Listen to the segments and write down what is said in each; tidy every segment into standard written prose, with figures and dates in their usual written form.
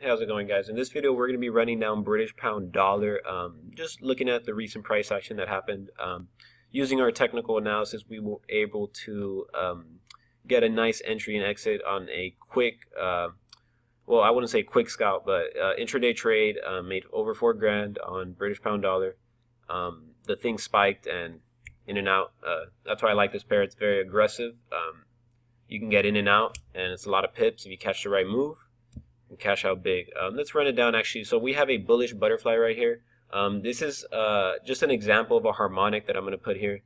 Hey, how's it going, guys? In this video, we're going to be running down British pound dollar, just looking at the recent price action that happened. Using our technical analysis, we were able to get a nice entry and exit on a quick, well, I wouldn't say quick scalp, but intraday trade. Made over $4 on British pound dollar. The thing spiked and in and out. That's why I like this pair. It's very aggressive. You can get in and out, and it's a lot of pips if you catch the right move. And cash out big. Let's run it down actually. So we have a bullish butterfly right here. This is just an example of a harmonic that I'm going to put here.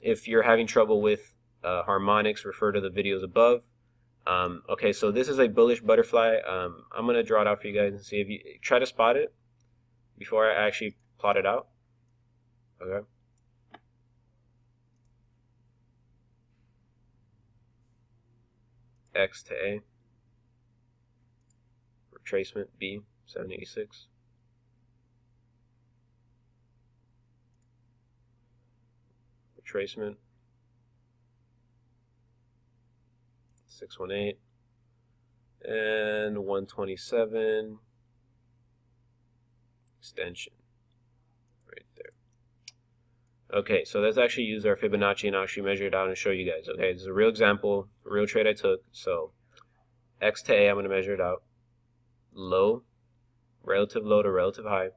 If you're having trouble with harmonics, refer to the videos above. Okay, so this is a bullish butterfly. I'm going to draw it out for you guys and see if you try to spot it before I actually plot it out. Okay. X to A. Retracement B, 786. Retracement 618 and 127 extension right there. Okay, so let's actually use our Fibonacci and actually measure it out and show you guys. Okay, this is a real example, a real trade I took. So X to A, I'm going to measure it out. Low, relative low to relative high.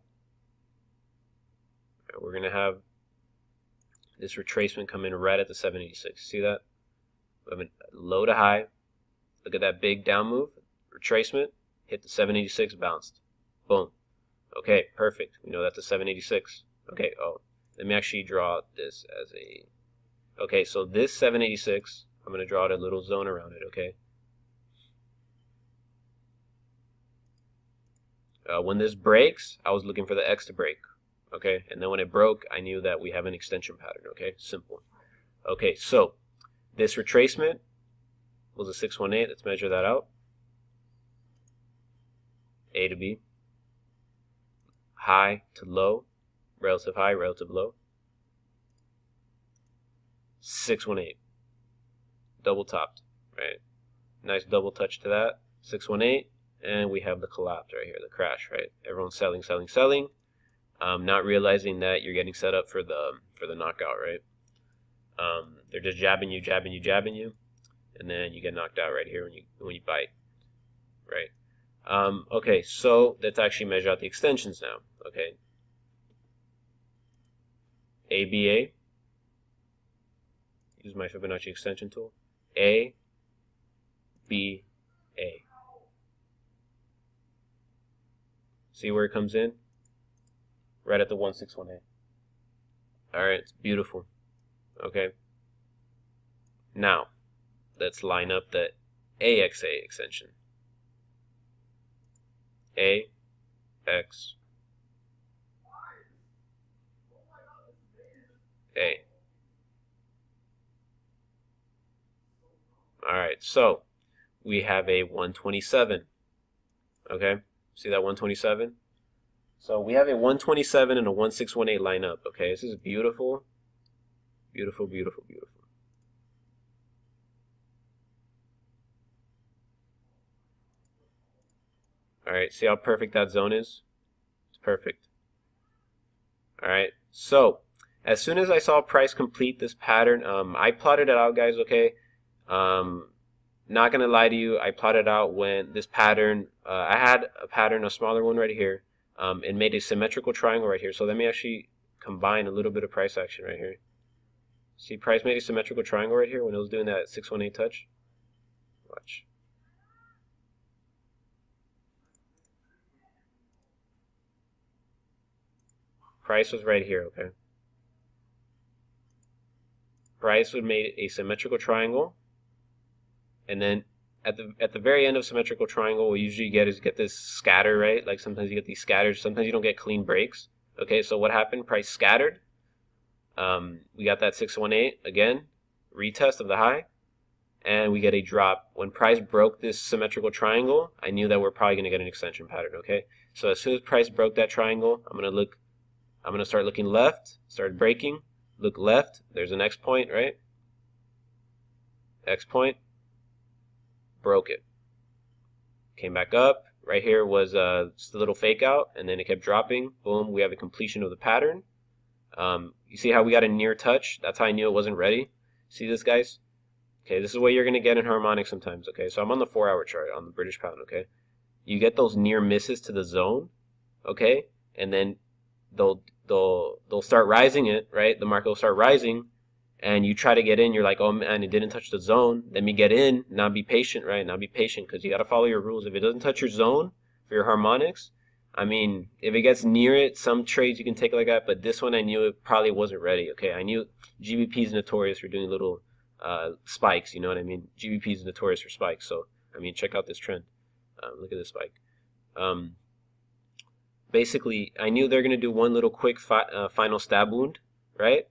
Right, we're going to have this retracement come in right at the 786. See that? We have low to high. Look at that big down move. Retracement, hit the 786, bounced. Boom. Okay, perfect. We know that's a 786. Okay, oh, let me actually draw this as a... Okay, so this 786, I'm going to draw a little zone around it, okay? When this breaks, I was looking for the X to break, okay? And then when it broke, I knew that we have an extension pattern, okay? Simple. Okay, so this retracement was a 618. Let's measure that out. A to B. High to low. Relative high, relative low. 618. Double topped, right? Nice double touch to that. 618. And we have the collapse right here, the crash, right? Everyone's selling, selling, selling, not realizing that you're getting set up for the knockout, right? They're just jabbing you, jabbing you, jabbing you, and then you get knocked out right here when you bite, right? Okay, so let's actually measure out the extensions now. Okay, ABA. Use my Fibonacci extension tool. A, B, A. See where it comes in? Right at the 1618. Alright, it's beautiful. Okay. Now, let's line up the AXA extension. A, X, A. Alright, so we have a 127. Okay. See that 127? So we have a 127 and a 1618 line up. Okay, this is beautiful. Beautiful, beautiful, beautiful. Alright, see how perfect that zone is? It's perfect. Alright, so as soon as I saw price complete this pattern, I plotted it out, guys, okay? Not gonna lie to you, I plotted out when this pattern, I had a pattern, a smaller one right here, it made a symmetrical triangle right here. So let me actually combine a little bit of price action right here. See, price made a symmetrical triangle right here when it was doing that 618 touch. Watch. Price was right here, okay? Price would make a symmetrical triangle. And then at the very end of symmetrical triangle, what we usually get is this scatter, right? Like sometimes you get these scatters, sometimes you don't get clean breaks. Okay, so what happened? Price scattered. We got that 618 again, retest of the high, and we get a drop. When price broke this symmetrical triangle, I knew that we're probably gonna get an extension pattern. Okay, so as soon as price broke that triangle, I'm gonna start looking left, start breaking, look left. There's an X point, right? X point. Broke it. Came back up, right here was just a little fake out, and then it kept dropping. Boom, we have a completion of the pattern. You see how we got a near touch? That's how I knew it wasn't ready. See this, guys? Okay, this is what you're going to get in harmonics sometimes, okay? So I'm on the 4-hour chart on the British pound, okay? You get those near misses to the zone, okay? And then they'll start rising it, right? The market will start rising, and you try to get in. You're like, oh man, it didn't touch the zone. Let me get in. Now be patient, right? Now be patient, because you got to follow your rules. If it doesn't touch your zone for your harmonics, I mean, if it gets near it, some trades you can take like that, but this one I knew it probably wasn't ready, okay? I knew GBP is notorious for doing little spikes, you know what I mean? GBP is notorious for spikes, so, I mean, check out this trend. Look at this spike. Basically, I knew they're going to do one little quick final stab wound, right?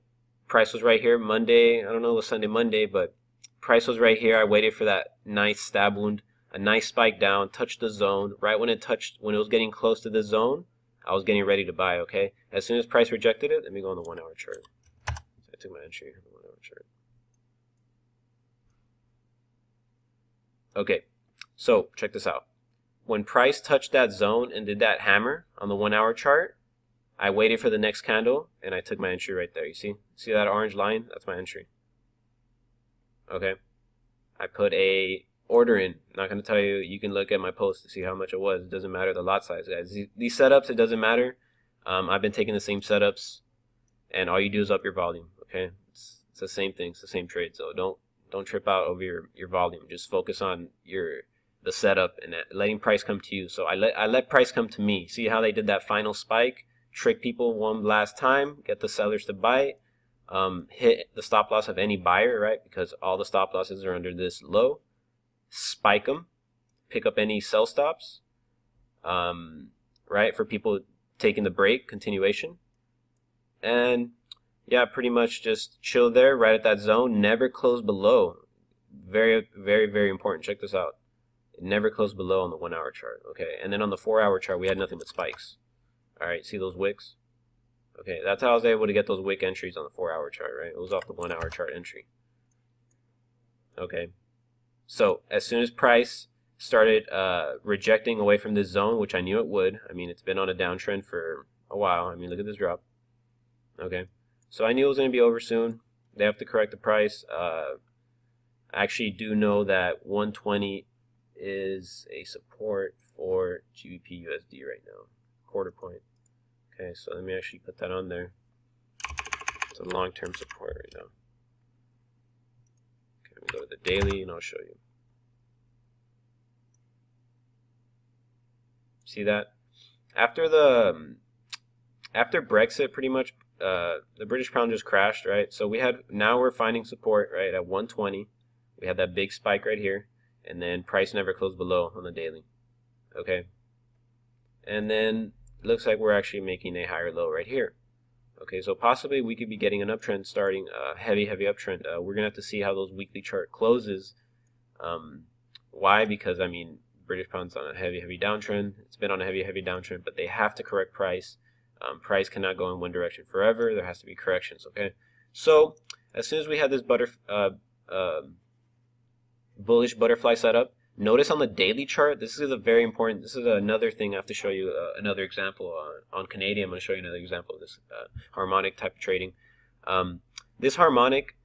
Price was right here Monday. I don't know, it was Sunday, Monday, but price was right here. I waited for that nice stab wound, a nice spike down, touched the zone. Right when it was getting close to the zone, I was getting ready to buy, okay? As soon as price rejected it, let me go on the 1-hour chart. So I took my entry on the 1-hour chart. Okay, so check this out. When price touched that zone and did that hammer on the 1-hour chart, I waited for the next candle and I took my entry right there. You see that orange line? That's my entry. Okay, I put a order in. I'm not going to tell you. You can look at my post to see how much it was. It doesn't matter the lot size, guys. These setups, it doesn't matter. I've been taking the same setups, and all you do is up your volume. Okay, it's the same thing. It's the same trade. So don't trip out over your volume. Just focus on the setup and letting price come to you. So I let price come to me. See how they did that final spike? Trick people one last time. Get the sellers to bite. Hit the stop loss of any buyer, right? Because all the stop losses are under this low. Spike them. Pick up any sell stops. Right? For people taking the break, continuation. And yeah, pretty much just chill there, right at that zone. Never close below. Very, very, very important. Check this out. It never closed below on the 1-hour chart. Okay, and then on the 4-hour chart, we had nothing but spikes. All right, see those wicks? Okay, that's how I was able to get those wick entries on the 4-hour chart, right? It was off the 1-hour chart entry. Okay, so as soon as price started rejecting away from this zone, which I knew it would. I mean, it's been on a downtrend for a while. I mean, look at this drop. Okay, so I knew it was going to be over soon. They have to correct the price. I actually do know that 120 is a support for GBP USD right now, quarter point. Okay, so let me actually put that on there. It's a long-term support right now. Okay, let me go to the daily and I'll show you. See that? After Brexit, pretty much the British pound just crashed, right? So now we're finding support right at 120. We had that big spike right here, and then price never closed below on the daily. Okay, and then it looks like we're actually making a higher low right here. Okay, so possibly we could be getting an uptrend starting, heavy uptrend. We're gonna have to see how those weekly chart closes. Why? Because I mean, British pound's on a heavy downtrend. It's been on a heavy downtrend, but they have to correct price. Price cannot go in one direction forever. There has to be corrections. Okay, so as soon as we had this bullish butterfly setup, notice on the daily chart, this is another thing I have to show you, another example on Canadian. I'm going to show you another example of this harmonic type of trading. This harmonic,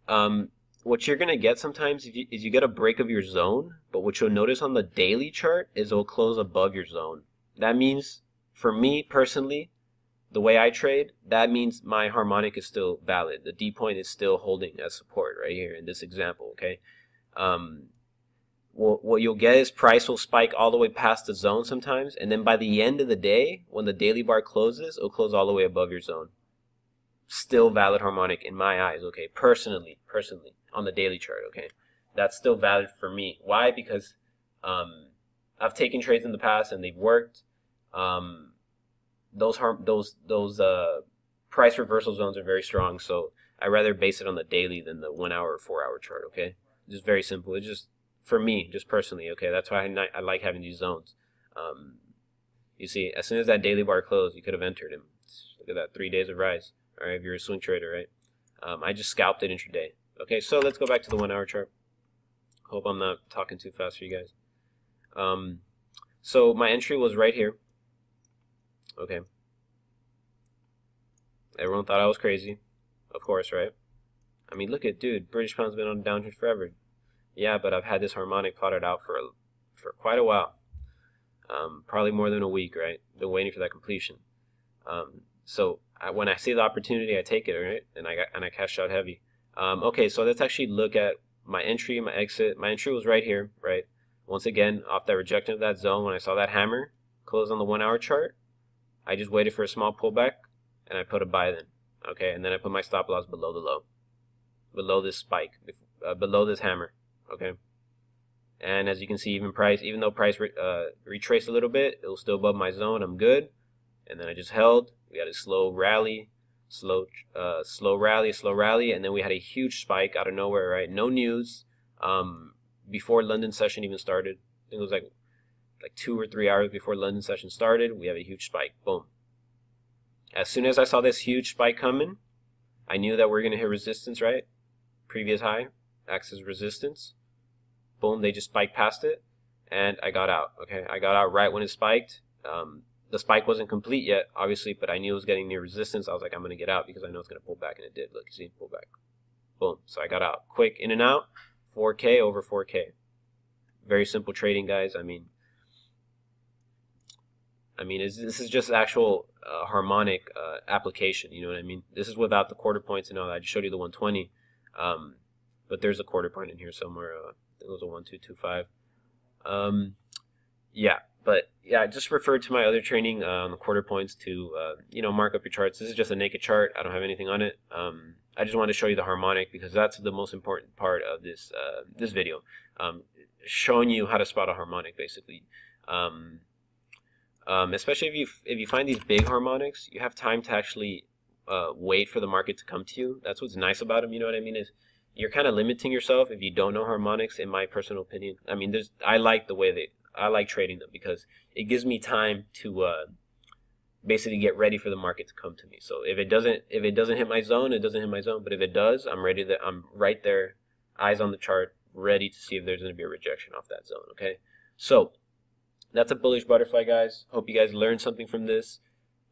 what you're going to get sometimes is you get a break of your zone, but what you'll notice on the daily chart is it'll close above your zone. That means, for me personally, the way I trade, that means my harmonic is still valid. The D point is still holding as support right here in this example, okay? What you'll get is price will spike all the way past the zone sometimes, and then by the end of the day, when the daily bar closes, it'll close all the way above your zone. Still valid harmonic in my eyes, okay? Personally, on the daily chart, okay? That's still valid for me. Why? Because I've taken trades in the past and they've worked. Those price reversal zones are very strong, so I rather base it on the daily than the 1 hour or 4 hour chart, okay? Just very simple. It's just for me, just personally, okay? That's why I like having these zones. You see, as soon as that daily bar closed, you could have entered him. Look at that, 3 days of rise. All right, if you're a swing trader, right? I just scalped it intraday. Okay, so let's go back to the 1 hour chart. Hope I'm not talking too fast for you guys. So my entry was right here. Okay. Everyone thought I was crazy. Of course, right? I mean, look at, dude, British pound's been on a downtrend forever. Yeah, but I've had this harmonic plotted out for quite a while. Probably more than a week, right? Been waiting for that completion. So when I see the opportunity, I take it, right? And I cash out heavy. Okay, so let's actually look at my entry, my exit. My entry was right here, right? Once again, off that rejection of that zone, when I saw that hammer close on the 1 hour chart, I just waited for a small pullback, and I put a buy then. Okay, and then I put my stop loss below the low, below this spike, below this hammer. Okay, and as you can see, even though price retraced a little bit, it was still above my zone. I'm good, and then I just held. We had a slow rally, slow rally, and then we had a huge spike out of nowhere. Right, no news. Before London session even started, I think it was like 2 or 3 hours before London session started, we have a huge spike. Boom. As soon as I saw this huge spike coming, I knew that we're going to hit resistance, right? Previous high acts as resistance. Boom, they just spiked past it, and I got out. Okay, I got out right when it spiked. The spike wasn't complete yet, obviously, but I knew it was getting near resistance. I was like, I'm going to get out because I know it's going to pull back, and it did. Look, you see it pull back. Boom, so I got out. Quick in and out, 4K over 4K. Very simple trading, guys. I mean, this is just actual harmonic application. You know what I mean? This is without the quarter points and all that. I just showed you the 120, but there's a quarter point in here somewhere. I think it was a 1225. Yeah, but yeah, I just referred to my other training on the quarter points to mark up your charts. This is just a naked chart. I don't have anything on it. I just want to show you the harmonic because that's the most important part of this this video. Showing you how to spot a harmonic, basically. Especially if you find these big harmonics, you have time to actually wait for the market to come to you. That's what's nice about them. You know what I mean? Is you're kind of limiting yourself if you don't know harmonics. In my personal opinion, I mean, I like the way I like trading them because it gives me time to basically get ready for the market to come to me. So if it doesn't hit my zone, it doesn't hit my zone. But if it does, I'm right there, eyes on the chart, ready to see if there's going to be a rejection off that zone. Okay, so that's a bullish butterfly, guys. Hope you guys learned something from this.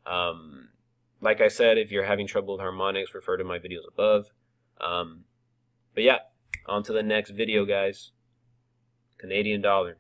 Like I said, if you're having trouble with harmonics, refer to my videos above. But yeah, on to the next video, guys. Canadian dollar.